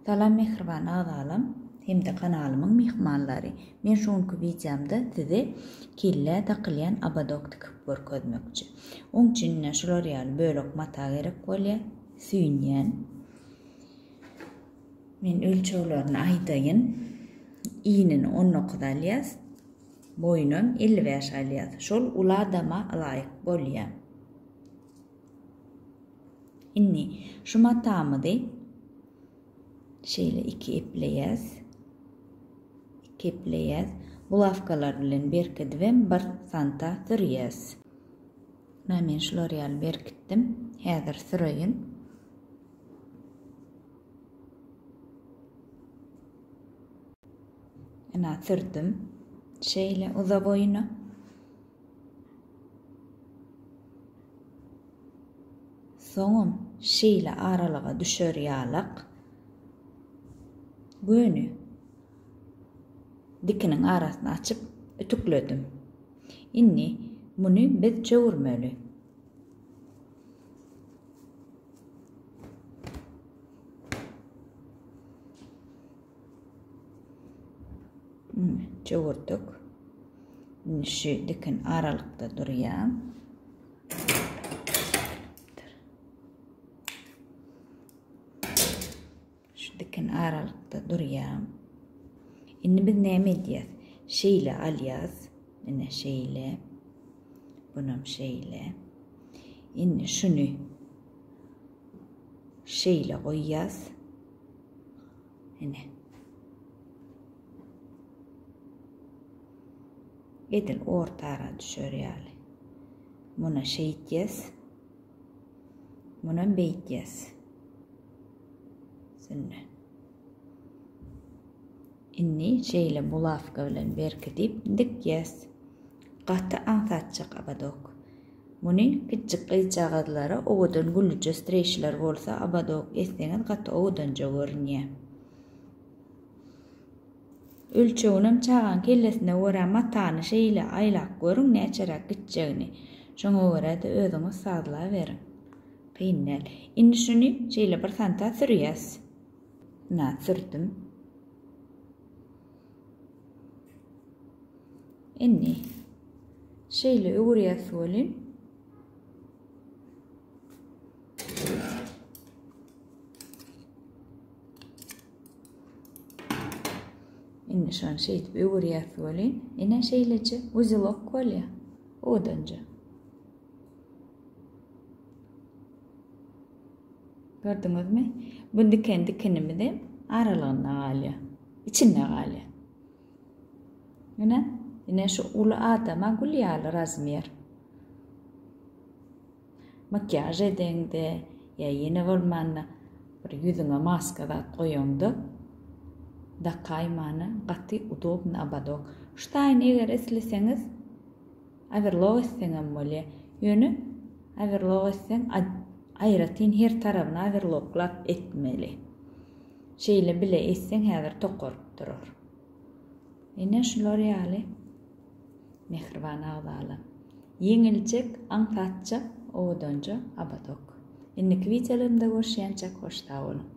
Salam mehriban ağzalım. Hem de kanalımın mihmanları. Men şonku videomda size kille takılyan abadok tıkıp görkezmekçi. Onun için şular ýaly bölek mata gerek bolýar. Süýnýän. Men ölçeglerini aýdaýyn. İğnini 19 alyas. Boýunum 55 alyas. Şol ula adama laýyk bolýar. Inni şu matamydy şeýle 2 epleýäs. 2 epleýäs. Bulavkalar bilen berkidibem 1 santa sürýäs. Men şular ýaly berkitdim. Häzir sürüýün. Ana sürdüm. Şeýle uza boýuna. Soňum şeýle aralyga düşer ýalyk. Göni dikinin arasyny açyp ütükledim. Inni muny biz çöwürmeli. Çöwürdük. Şu dikin aralykda durýar. Şu dikin aralykda durýar. Inni biz näme edýäs? Şeýle alýas. Ine şeýle. Bunam şeýle. Inni şunu şeýle goýýas. Ine. Edil ortara düşer ýaly. Muna şeýtýäs. Muna beýtýäs. Sünne. Inni şeýle bulavka bilen berkidip dikýäs. Gaty ansatjak abadok. Muny kiçik gıýçagazlara owadan gülüje streşler bolsa abadok esneňiz gaty owdanja görünýär. Ölçeginem çagan kellesine göre matany şeýle aýlak görüň näçerek gitjegini. Şoňa göre de özüňiz sazla berin. Kynel. Indi şunu şeýle 1 santa sürýäs. Na sürdüm. Inni şeýle öwürýäs bolyn. Inni şan şeýdip öwürýäs bolyn. Ine şeýleçe uzylok bolýar. Owdanja. Gördüňizmi? Bu dikenimi de aralygyna galýar. İçine galýar. Ine şu ulu adama gülýäli razmer. Makyaj edende ya yeni bolmanda bir ýüzüňe maska da goýanda da kaymany gaty udobny abadok. Ştaýyn eger esleseňiz averlog etseňem bolýar. Ýöne averlog etseň aýratyn her tarabyna averloglap etmeli. Şeýle bile etseň häzir tokorup durur. Ine şular ýaly mehriban agzaly. Yeňiljek, aňsatjak owdanja abadok. Inniki videolarymda görüşýänçe hoşda bolun.